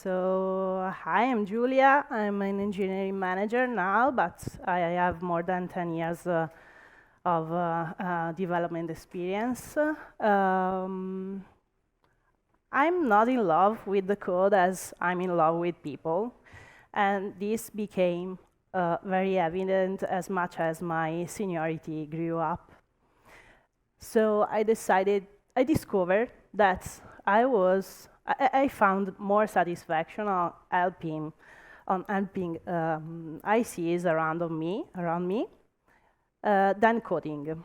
Hi, I'm Giulia. I'm an engineering manager now, but I have more than 10 years of development experience. I'm not in love with the code as I'm in love with people, and this became very evident as much as my seniority grew up. So I discovered that I found more satisfaction on helping ICs around me than coding.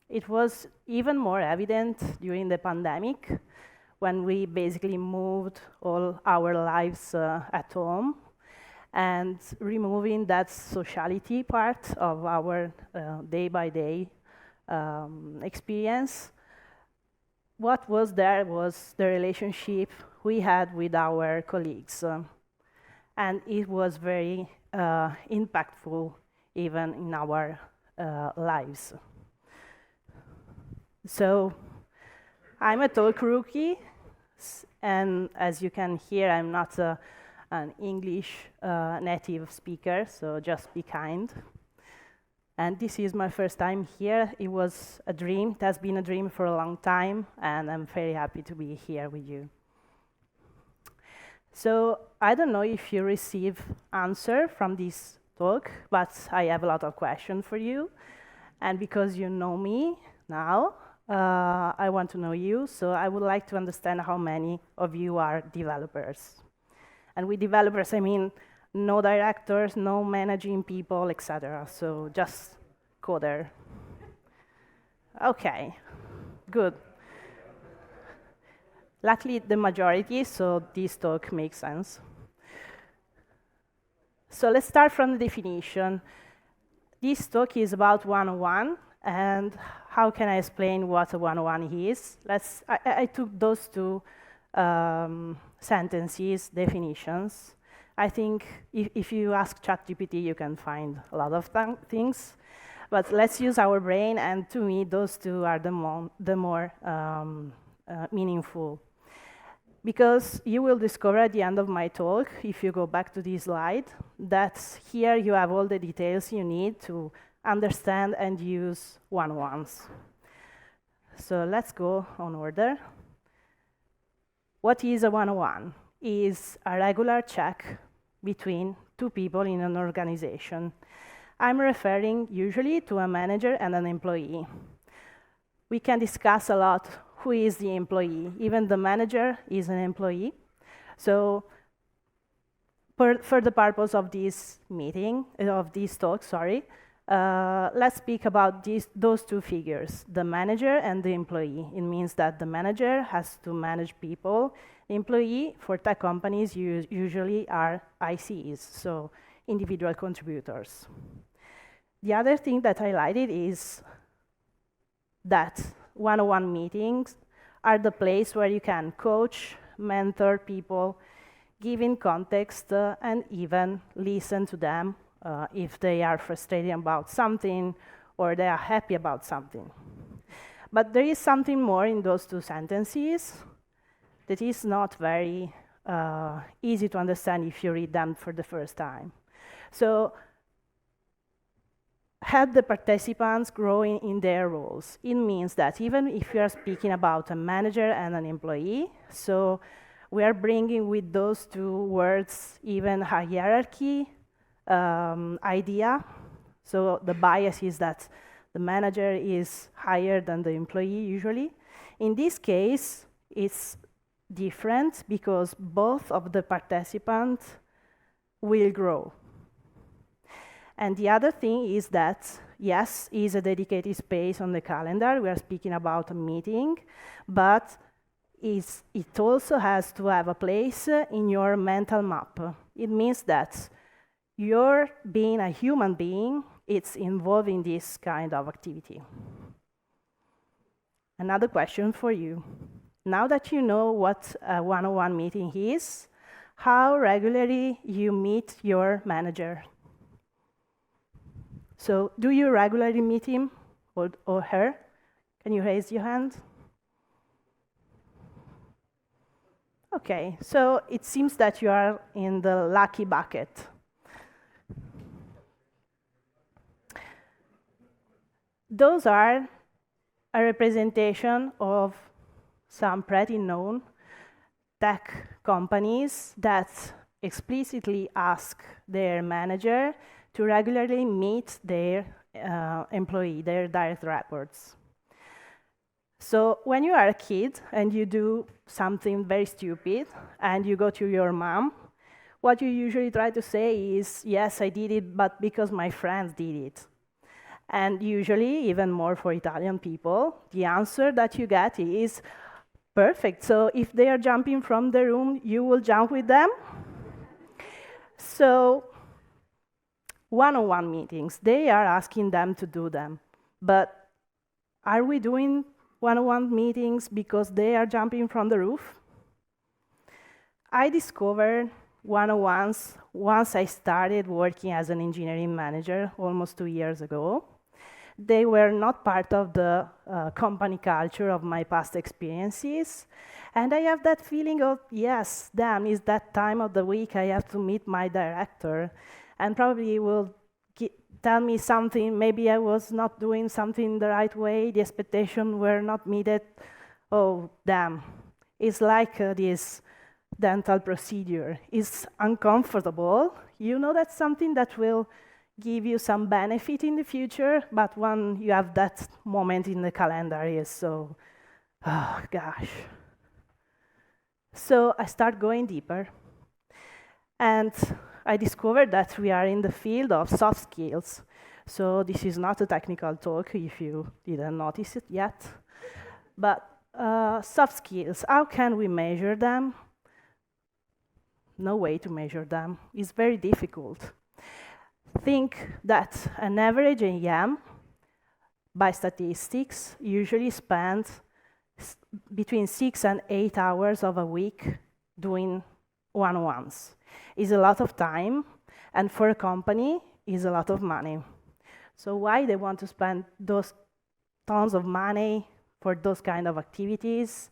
It was even more evident during the pandemic when we basically moved all our lives at home and removing that sociality part of our day-by-day experience. What was there was the relationship we had with our colleagues. And it was very impactful even in our lives. So I'm a talk rookie, and as you can hear, I'm not an English native speaker, so just be kind. And this is my first time here. It was a dream. It has been a dream for a long time, and I'm very happy to be here with you. So I don't know if you receive answer from this talk, but I have a lot of questions for you. And because you know me now, I want to know you, so I would like to understand how many of you are developers. And with developers, I mean no directors, no managing people, etc. So just coder. Okay, good. Luckily, the majority, so this talk makes sense. So let's start from the definition. This talk is about 101, and how can I explain what a 101 is? I took those two sentences, definitions. I think if you ask ChatGPT, you can find a lot of things. But let's use our brain, and to me, those two are the more meaningful. Because you will discover at the end of my talk, if you go back to this slide, that here you have all the details you need to understand and use 101s. So let's go on order. What is a 101? Is a regular check between two people in an organization. I'm referring usually to a manager and an employee. We can discuss a lot who is the employee. Even the manager is an employee. So for the purpose of this meeting, of this talk, sorry, let's speak about those two figures, the manager and the employee. It means that the manager has to manage people. The employee, for tech companies, usually are ICs, so individual contributors. The other thing that I highlighted is that 101 meetings are the place where you can coach, mentor people, give in context, and even listen to them if they are frustrated about something or they are happy about something. But there is something more in those two sentences that is not very easy to understand if you read them for the first time. So help the participants grow in their roles. It means that even if you are speaking about a manager and an employee, so we are bringing with those two words even a hierarchy idea. So the bias is that the manager is higher than the employee usually. In this case, it's different because both of the participants will grow. And the other thing is that, yes, is a dedicated space on the calendar. We are speaking about a meeting, but it also has to have a place in your mental map. It means that your being a human being, it's involved in this kind of activity. Another question for you. Now that you know what a 101 meeting is, how regularly you meet your manager. So do you regularly meet him or her? Can you raise your hand? Okay, so it seems that you are in the lucky bucket. Those are a representation of some pretty known tech companies that explicitly ask their manager to regularly meet their employee, their direct reports. So when you are a kid and you do something very stupid and you go to your mom, what you usually try to say is, yes, I did it, but because my friends did it. And usually, even more for Italian people, the answer that you get is, perfect, so if they are jumping from the room, you will jump with them? So one-on-one meetings, they are asking them to do them. But are we doing one-on-one meetings because they are jumping from the roof? I discovered one-on-ones once I started working as an engineering manager almost 2 years ago. They were not part of the company culture of my past experiences. And I have that feeling of, yes, damn, it's that time of the week I have to meet my director. And probably he will tell me something, maybe I was not doing something the right way, the expectations were not met. Oh, damn. It's like this dental procedure. It's uncomfortable. You know that's something that will give you some benefit in the future, but when you have that moment in the calendar, is so, oh gosh. So I start going deeper, and I discovered that we are in the field of soft skills. So this is not a technical talk, if you didn't notice it yet. But soft skills, how can we measure them? No way to measure them. It's very difficult. Think that an average AM, by statistics, usually spends between 6 and 8 hours of a week doing one-on-ones. It's a lot of time, and for a company, it's a lot of money. So why they want to spend those tons of money for those kind of activities?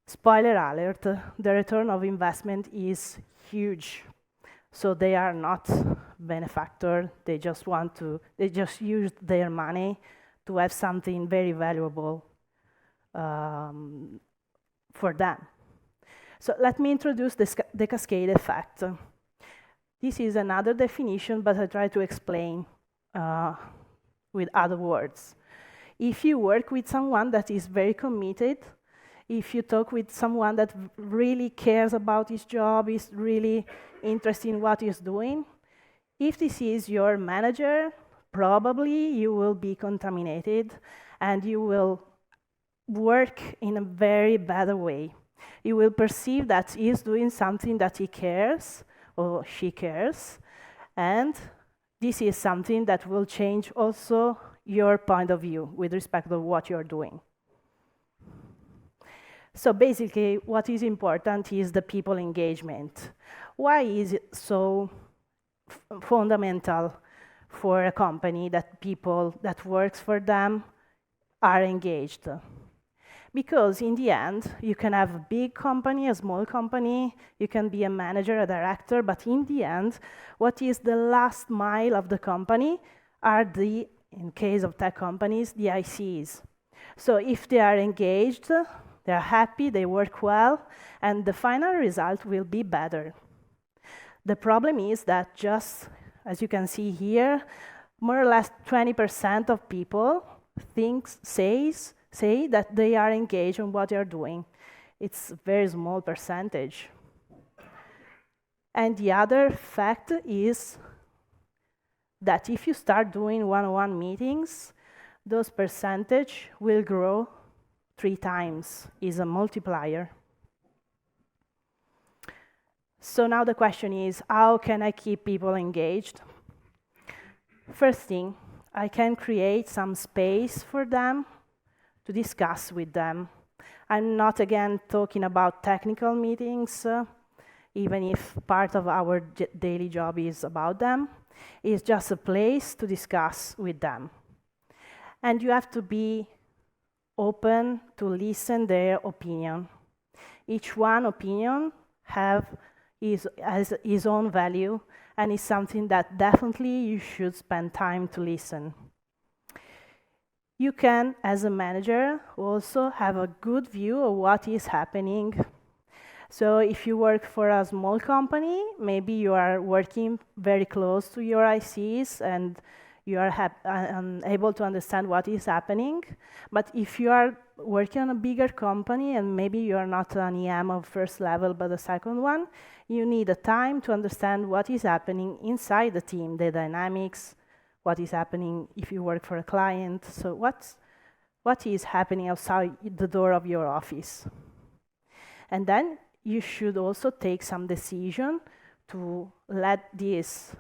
Spoiler alert, the return of investment is huge. So they are not benefactor, they just use their money to have something very valuable for them. So let me introduce the cascade effect. This is another definition, but I try to explain with other words. If you work with someone that is very committed, if you talk with someone that really cares about his job, is really interested in what he's doing, if this is your manager, probably you will be contaminated and you will work in a very bad way. You will perceive that he's doing something that he cares or she cares, and this is something that will change also your point of view with respect to what you're doing. So basically, what is important is the people engagement. Why is it so fundamental for a company that people that works for them are engaged? Because in the end, you can have a big company, a small company, you can be a manager, a director, but in the end, what is the last mile of the company are the, in case of tech companies, the ICs. So if they are engaged, they're happy, they work well, and the final result will be better. The problem is that just, as you can see here, more or less 20% of people say that they are engaged in what they're doing. It's a very small percentage. And the other fact is that if you start doing one-on-one meetings, those percentage will grow 3 times, is a multiplier. So now the question is, how can I keep people engaged? First thing, I can create some space for them to discuss with them. I'm not, again, talking about technical meetings. even if part of our daily job is about them. It's just a place to discuss with them. And you have to be open to listen their opinion. Each one opinion has his own value, and is something that definitely you should spend time to listen. You can, as a manager, also have a good view of what is happening. So if you work for a small company, maybe you are working very close to your ICs and you are able to understand what is happening. But if you are working on a bigger company and maybe you are not an EM of first level but a second one, you need a time to understand what is happening inside the team, the dynamics, what is happening if you work for a client. So what is happening outside the door of your office? And then you should also take some decision to let this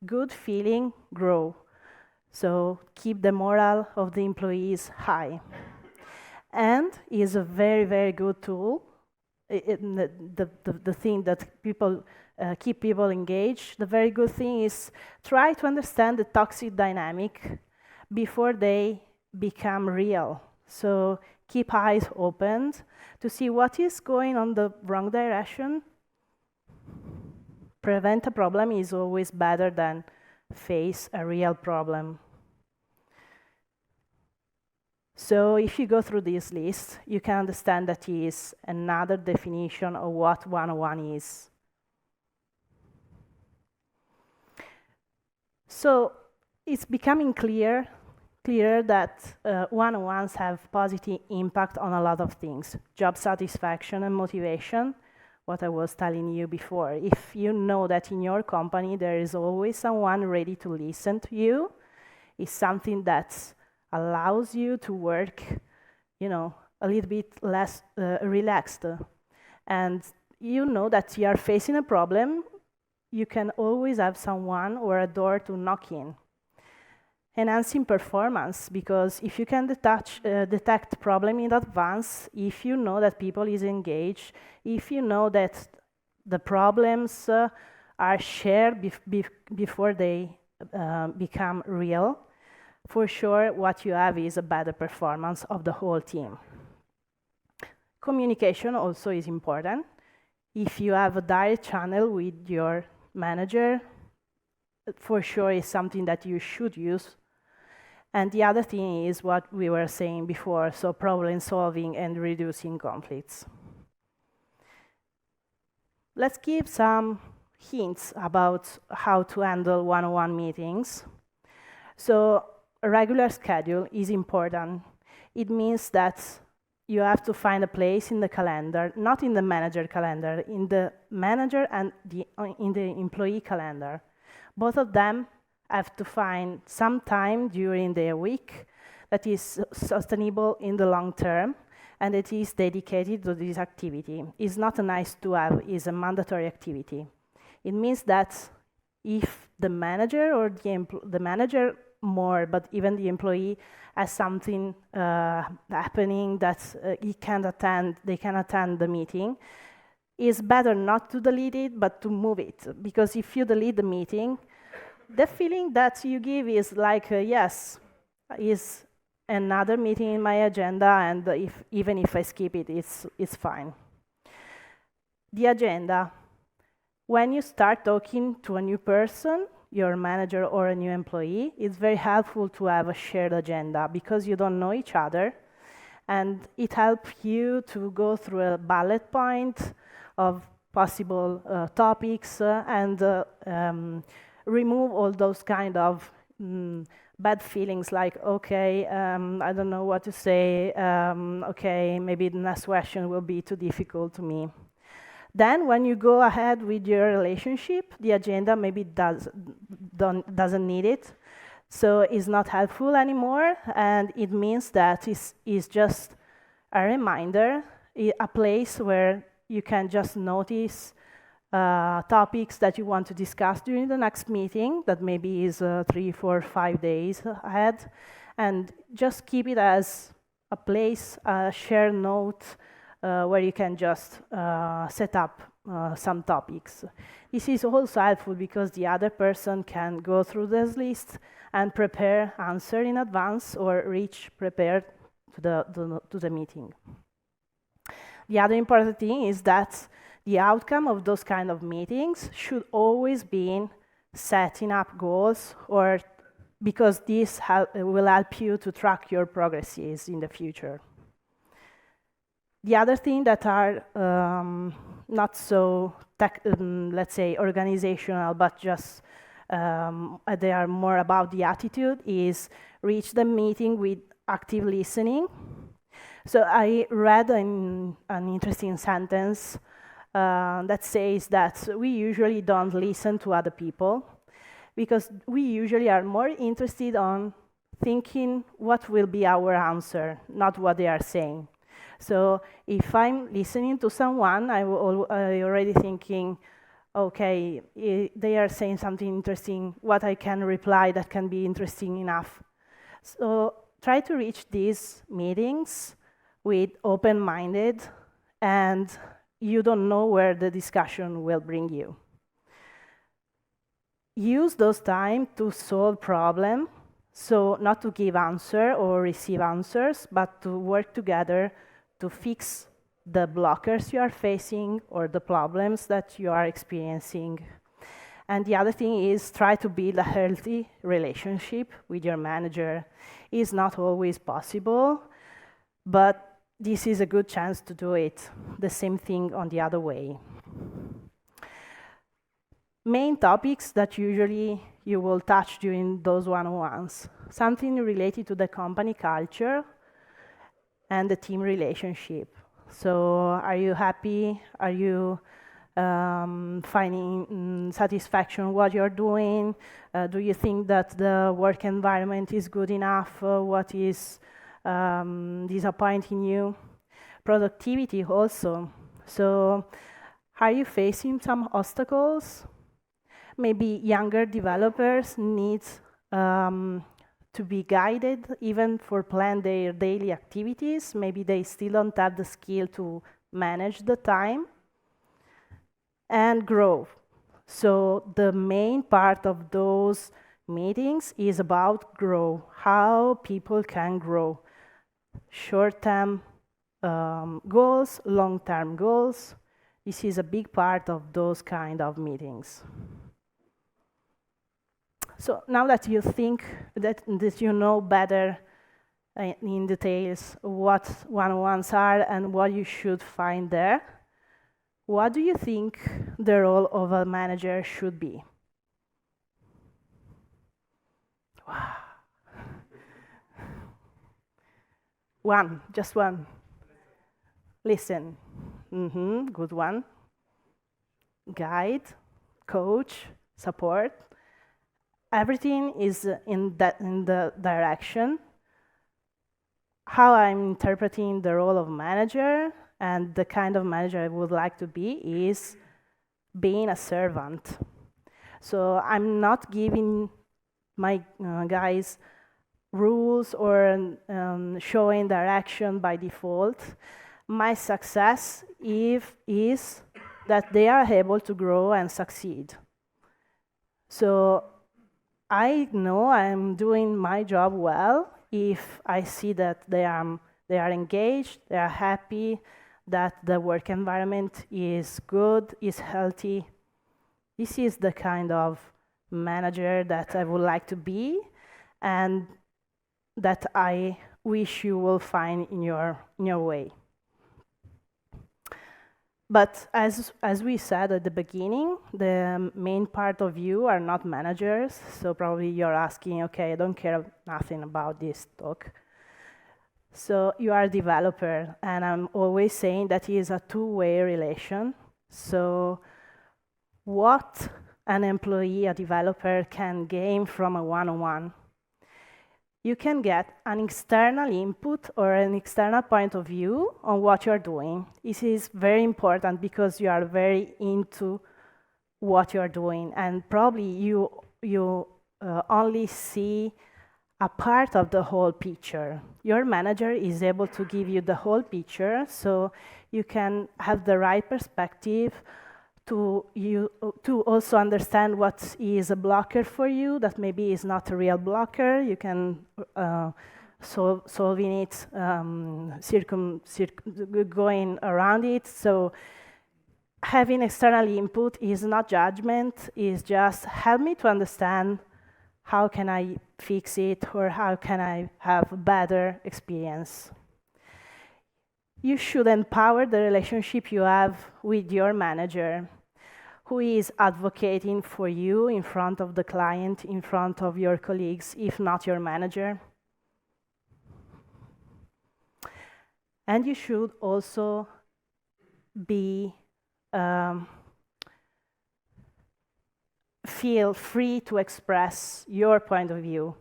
good feeling grow. So keep the morale of the employees high. And is a very, very good tool. The thing that people keep people engaged, the very good thing is try to understand the toxic dynamic before they become real. So keep eyes open to see what is going on the wrong direction. Prevent a problem is always better than face a real problem. So if you go through this list, you can understand that is another definition of what 101 is. So it's becoming clear that 101s have positive impact on a lot of things. Job satisfaction and motivation, what I was telling you before. If you know that in your company there is always someone ready to listen to you, it's something that allows you to work, a little bit less relaxed. And you know that you are facing a problem, you can always have someone or a door to knock in. Enhancing performance, because if you can detect problem in advance, if you know that people is engaged, if you know that the problems are shared before they become real, for sure what you have is a better performance of the whole team. Communication also is important. If you have a direct channel with your manager, for sure is something that you should use. And the other thing is what we were saying before, so problem solving and reducing conflicts. Let's give some hints about how to handle one-on-one meetings. So a regular schedule is important. It means that you have to find a place in the calendar, not in the manager calendar, in the manager and in the employee calendar. Both of them have to find some time during their week that is sustainable in the long term and that is dedicated to this activity. It's not a nice to have, it's a mandatory activity. It means that if the manager or the manager more, but even the employee has something happening that they can attend the meeting, it's better not to delete it, but to move it. Because if you delete the meeting, the feeling that you give is like, yes, is another meeting in my agenda, and even if I skip it, it's fine. The agenda. When you start talking to a new person, your manager or a new employee, it's very helpful to have a shared agenda because you don't know each other, and it helps you to go through a bullet point of possible topics and remove all those kind of bad feelings like, okay, I don't know what to say, okay, maybe the next question will be too difficult to me. Then when you go ahead with your relationship, the agenda maybe doesn't need it, so it's not helpful anymore, and it means that it's just a reminder, a place where you can just notice topics that you want to discuss during the next meeting, that maybe is 3, 4, 5 days ahead, and just keep it as a place, a shared note, where you can just set up some topics. This is also helpful because the other person can go through this list and prepare answer in advance or reach prepared to the meeting. The other important thing is that the outcome of those kind of meetings should always be setting up goals, or because this will help you to track your progresses in the future. The other thing that are not so, let's say, organizational, but just they are more about the attitude, is reach the meeting with active listening. So I read an interesting sentence that says that we usually don't listen to other people because we usually are more interested on thinking what will be our answer, not what they are saying. So if I'm listening to someone, I'm already thinking, okay, they are saying something interesting, what I can reply that can be interesting enough. So try to reach these meetings with open-minded, and you don't know where the discussion will bring you. Use those time to solve problems, so not to give answer or receive answers, but to work together to fix the blockers you are facing or the problems that you are experiencing. And the other thing is try to build a healthy relationship with your manager. It's not always possible, but this is a good chance to do it. The same thing on the other way. Main topics that usually you will touch during those one-on-ones. Something related to the company culture and the team relationship. So are you happy? Are you finding satisfaction what you're doing? Do you think that the work environment is good enough? What is disappointing you? Productivity also. So are you facing some obstacles? Maybe younger developers need to be guided even for plan their daily activities. Maybe they still don't have the skill to manage the time and grow. So the main part of those meetings is about grow, how people can grow. Short-term goals, long-term goals. This is a big part of those kind of meetings. So now that you think that you know better in details what one-on-ones are and what you should find there, what do you think the role of a manager should be? Wow. One, just one. Listen. Good one. Guide, coach, support. Everything is in the direction. How I'm interpreting the role of manager and the kind of manager I would like to be is being a servant. So I'm not giving my guys rules or showing direction by default. My success is that they are able to grow and succeed. So I know I'm doing my job well if I see that they are engaged, they are happy, that the work environment is good, is healthy. This is the kind of manager that I would like to be and that I wish you will find in your way. But as we said at the beginning, the main part of you are not managers, so probably you're asking, okay, I don't care nothing about this talk. So you are a developer, and I'm always saying that it is a two-way relation. So what an employee, a developer, can gain from a one-on-one? You can get an external input or an external point of view on what you're doing. This is very important because you are very into what you're doing, and probably you only see a part of the whole picture. Your manager is able to give you the whole picture, so you can have the right perspective to also understand what is a blocker for you that maybe is not a real blocker. You can solving it, going around it. So having external input is not judgment, is just help me to understand how can I fix it or how can I have a better experience. You should empower the relationship you have with your manager, who is advocating for you in front of the client, in front of your colleagues, if not your manager. And you should also be feel free to express your point of view,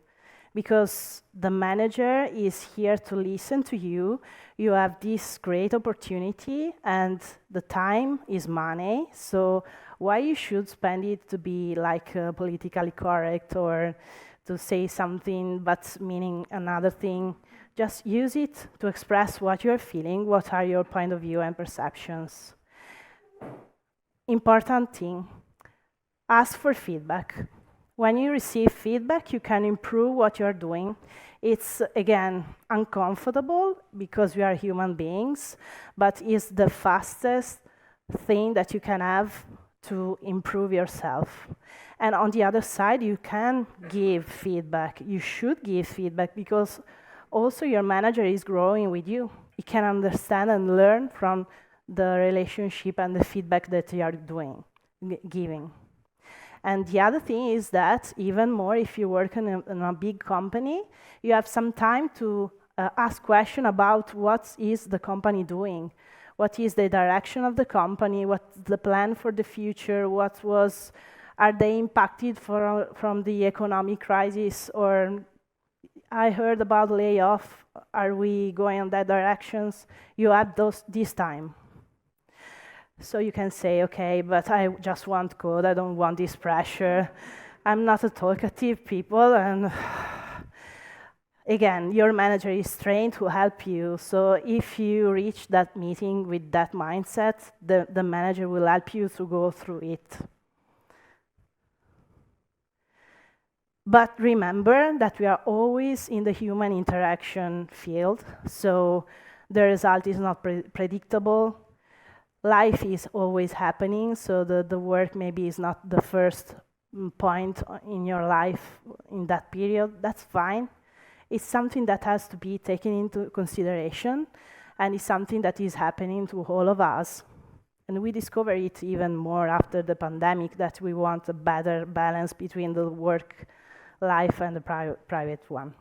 because the manager is here to listen to you. You have this great opportunity, and the time is money, so why you should spend it to be like politically correct or to say something but meaning another thing? Just use it to express what you're feeling, what are your point of view and perceptions. Important thing, ask for feedback. When you receive feedback, you can improve what you're doing. It's, again, uncomfortable because we are human beings, but it's the fastest thing that you can have to improve yourself. And on the other side, you can give feedback. You should give feedback because also your manager is growing with you. He can understand and learn from the relationship and the feedback that you are giving. And the other thing is that even more if you work in a big company, you have some time to ask questions about what is the company doing, what is the direction of the company, what's the plan for the future, are they impacted from the economic crisis, or I heard about layoff, are we going in that directions? You have this time. So you can say, okay, but I just want code, I don't want this pressure. I'm not a talkative people, and again, your manager is trained to help you. So if you reach that meeting with that mindset, the manager will help you to go through it. But remember that we are always in the human interaction field, so the result is not predictable. Life is always happening, so the work maybe is not the first point in your life in that period. That's fine. It's something that has to be taken into consideration, and it's something that is happening to all of us. And we discover it even more after the pandemic, that we want a better balance between the work life and the private one.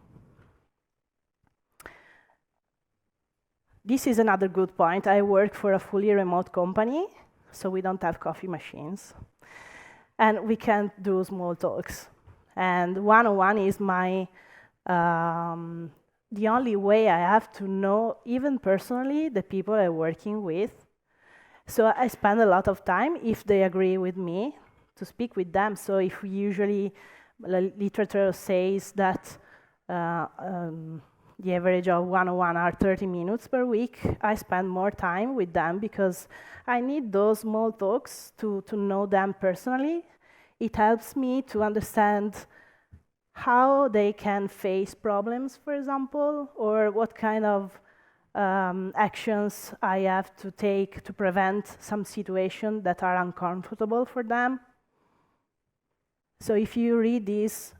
This is another good point. I work for a fully remote company, so we don't have coffee machines. And we can't do small talks. And one-on-one is the only way I have to know, even personally, the people I'm working with. So I spend a lot of time, if they agree with me, to speak with them. So if we usually, literature says that the average of one-on-one are 30 minutes per week, I spend more time with them because I need those small talks to know them personally. It helps me to understand how they can face problems, for example, or what kind of actions I have to take to prevent some situations that are uncomfortable for them. So if you read these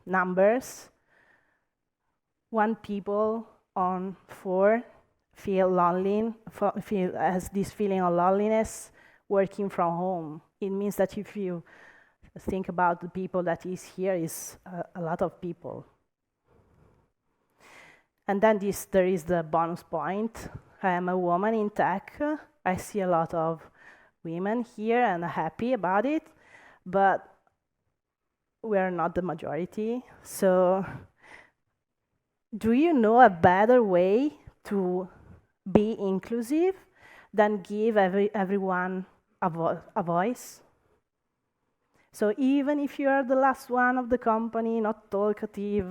numbers, 1 people on 4 has this feeling of loneliness working from home. It means that if you think about the people that is here, is a lot of people. And then there is the bonus point. I am a woman in tech. I see a lot of women here and I'm happy about it, but we are not the majority. So do you know a better way to be inclusive than give everyone a voice? So even if you are the last one of the company, not talkative,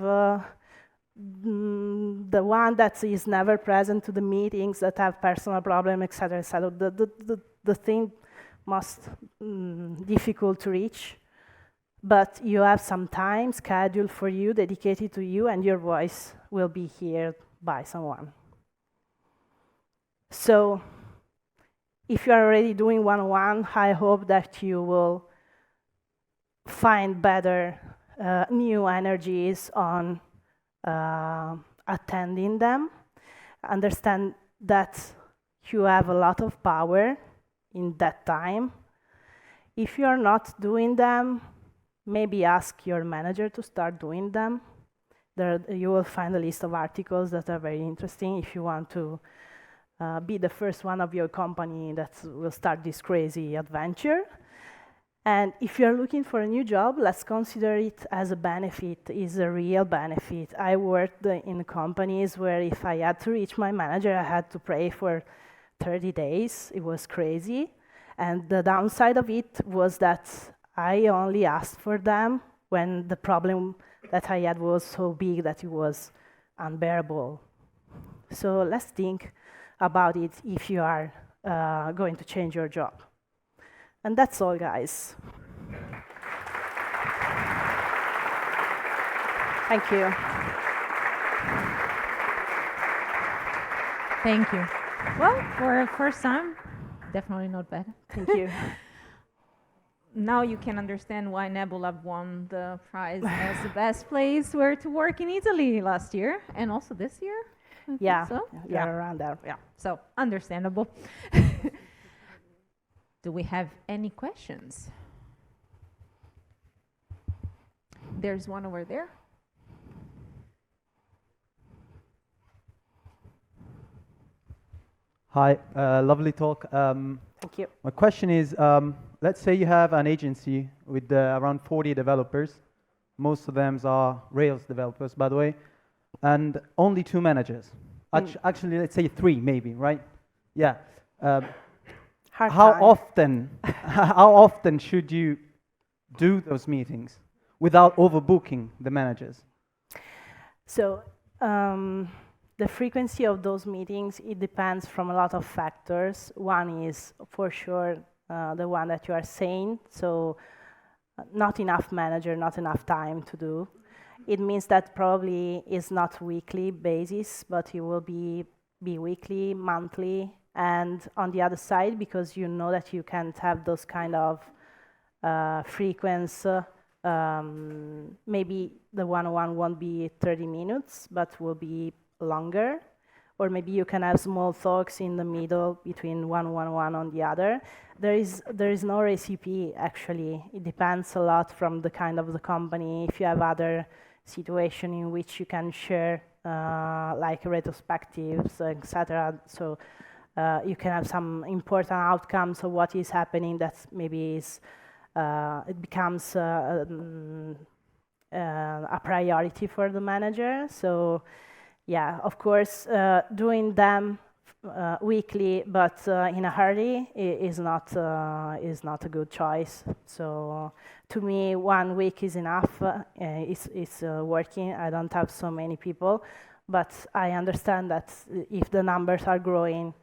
the one that is never present to the meetings, that have personal problems, etc., etc., the thing most difficult to reach, but you have some time scheduled for you, dedicated to you, and your voice will be heard by someone. So if you are already doing one-on-one, I hope that you will find better new energies on attending them. Understand that you have a lot of power in that time. If you are not doing them, maybe ask your manager to start doing them. You will find a list of articles that are very interesting if you want to be the first one of your company that will start this crazy adventure. And if you're looking for a new job, let's consider it as a benefit, is a real benefit. I worked in companies where if I had to reach my manager, I had to pray for 30 days. It was crazy. And the downside of it was that I only asked for them when the problem that I had was so big that it was unbearable. So let's think about it if you are going to change your job. And that's all, guys. Thank you. Thank you. Well, for a first time, definitely not bad. Thank you. Now you can understand why Nebula won the prize as the best place where to work in Italy last year, and also this year. Yeah, so. Yeah, around there. Yeah, so understandable. Do we have any questions? There's one over there. Hi, lovely talk. Thank you. My question is, let's say you have an agency with around 40 developers. Most of them are Rails developers, by the way, and only 2 managers. Actually, let's say 3, maybe, right? Yeah. How often should you do those meetings without overbooking the managers? So the frequency of those meetings, it depends from a lot of factors. One is for sure the one that you are saying, so not enough manager, not enough time to do. It means that probably is not weekly basis, but it will be weekly, monthly, and on the other side, because you know that you can't have those kind of frequency, maybe the one-on-one won't be 30 minutes, but will be longer. Or maybe you can have small talks in the middle between one on the other. There is no recipe, actually. It depends a lot from the kind of the company. If you have other situation in which you can share like retrospectives, etc. So you can have some important outcomes of what is happening that maybe is it becomes a priority for the manager. So yeah, of course, doing them weekly but in a hurry is not a good choice. So to me, 1 week is enough. It's working. I don't have so many people, but I understand that if the numbers are growing,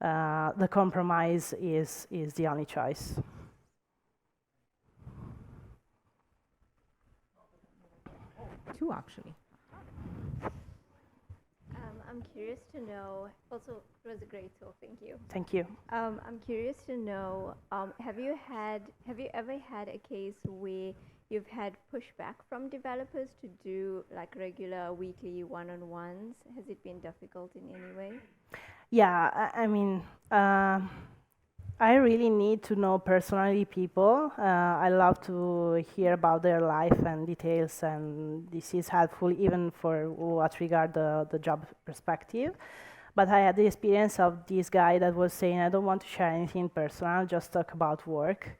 the compromise is the only choice. Two, actually. I'm curious to know, also, it was a great talk, thank you. Thank you. I'm curious to know, have you ever had a case where you've had pushback from developers to do like regular weekly one-on-ones? Has it been difficult in any way? Yeah, I mean, I really need to know personally people. I love to hear about their life and details, and this is helpful even for what regard the job perspective. But I had the experience of this guy that was saying, I don't want to share anything personal, just talk about work.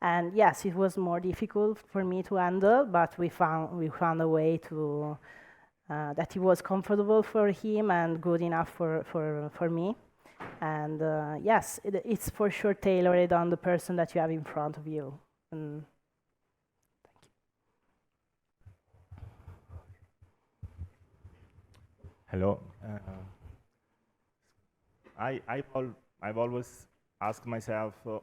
And yes, it was more difficult for me to handle, but we found a way to that it was comfortable for him and good enough for me. And yes, it's for sure tailored on the person that you have in front of you. Thank you. Hello. I've always ask myself how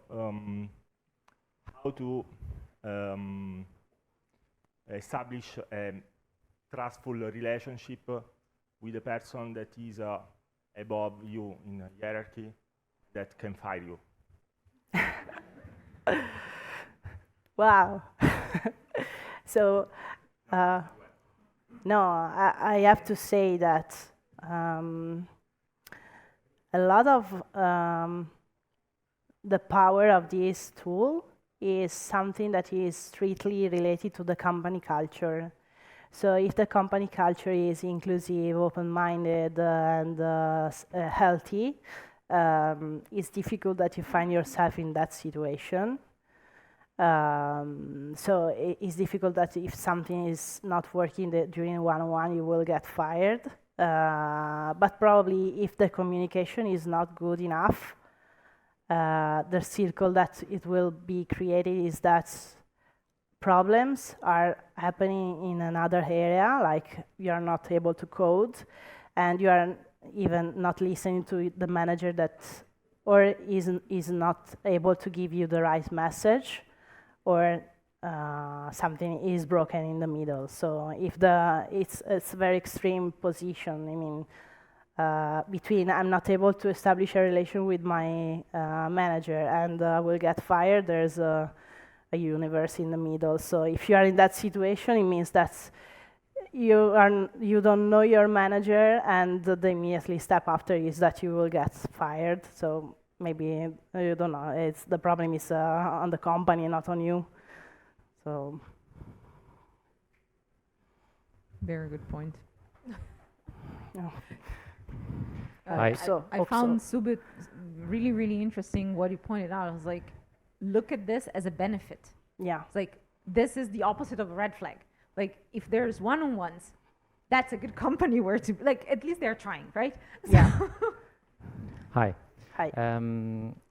to establish a trustful relationship with a person that is above you in a hierarchy that can fire you. Wow. So, no, I have to say that a lot of the power of this tool is something that is strictly related to the company culture. So if the company culture is inclusive, open-minded, and healthy, it's difficult that you find yourself in that situation. So it's difficult that if something is not working during one-on-one, you will get fired. But probably if the communication is not good enough, the circle that it will be created is that problems are happening in another area, like you are not able to code, and you are even not listening to the manager that, or is not able to give you the right message, or something is broken in the middle. So if it's a very extreme position, I mean, between I'm not able to establish a relation with my manager and will get fired, there's a universe in the middle. So if you are in that situation, it means that you don't know your manager, and the immediately step after is that you will get fired. So maybe you don't know. It's the problem is on the company, not on you. So Very good point. yeah. Hi. I found Subit really, really interesting what he pointed out. I was like, look at this as a benefit. Yeah. It's like, this is the opposite of a red flag. Like, if there's one-on-ones, that's a good company where to, like, at least they're trying, right? Yeah. Hi. Hi.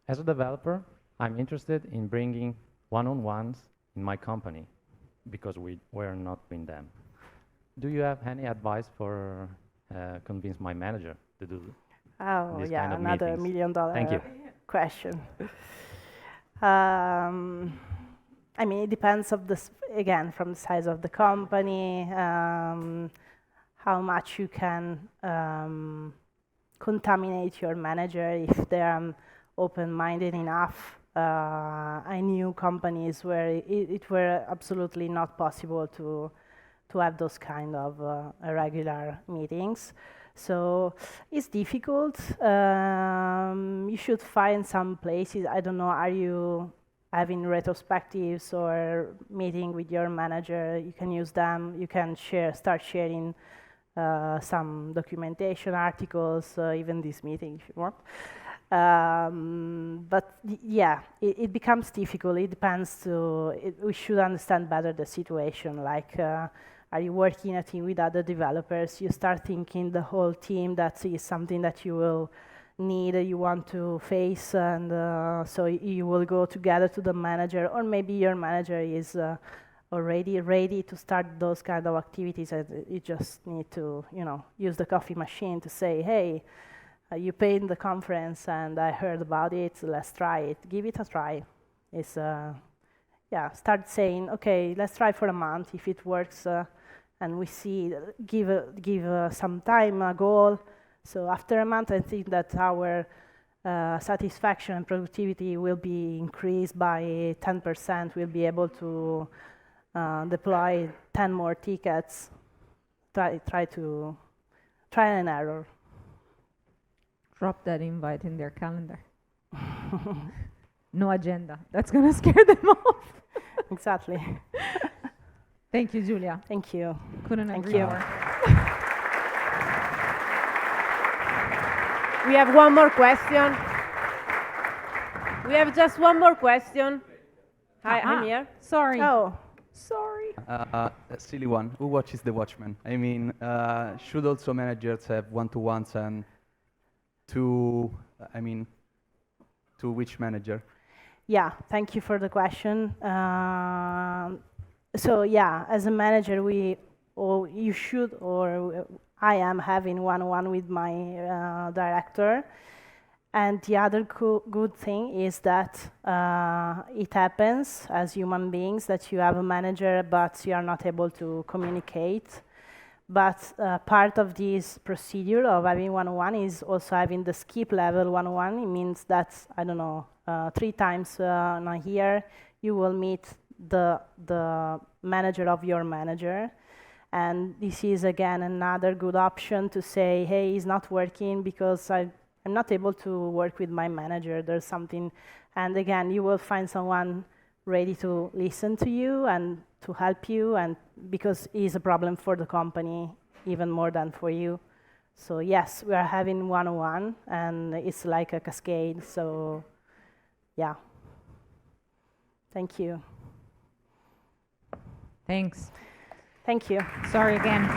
As a developer, I'm interested in bringing one-on-ones in my company because we're not doing them. Do you have any advice for convince my manager to do Oh, these yeah, kind of another meetings? $1 million Thank you. question. I mean, it depends of this again from the size of the company, how much you can contaminate your manager if they're open-minded enough. I knew companies where it were absolutely not possible to have those kind of regular meetings. So it's difficult. You should find some places. I don't know, are you having retrospectives or meeting with your manager? You can use them. You can start sharing some documentation articles, even this meeting if you want. But yeah, it becomes difficult. It depends we should understand better the situation. Like, are you working in a team with other developers? You start thinking the whole team that is something that you will need, you want to face, and so you will go together to the manager, or maybe your manager is already ready to start those kind of activities, and you just need to, use the coffee machine to say, hey, you paid the conference and I heard about it, let's try it, give it a try. It's, start saying, okay, let's try for a month. If it works and we see, give some time, a goal. So after a month, I think that our satisfaction and productivity will be increased by 10%. We'll be able to deploy 10 more tickets. Try and error. Drop that invite in their calendar. No agenda. That's going to scare them off. Exactly. Thank you, Giulia. Thank you. Couldn't Thank agree you. more. We have one more question. We have just one more question. Hi, I'm here. Sorry. Oh, Sorry. A silly one. Who watches The Watchmen? I mean, should also managers have one-to-ones, and to which manager? yeah, thank you for the question. So yeah, as a manager, you should, or I am having one-on-one with my director. And the other good thing is that it happens as human beings that you have a manager, but you are not able to communicate. But part of this procedure of having one-on-one is also having the skip level one-on-one. It means that, I don't know, 3 times in a year, you will meet the manager of your manager. And this is, again, another good option to say, hey, it's not working because I'm not able to work with my manager. There's something. And again, you will find someone ready to listen to you and to help you, and because it is a problem for the company even more than for you. So yes, we are having one-on-one, and it's like a cascade. So yeah. Thank you. Thanks. Thank you. Sorry again.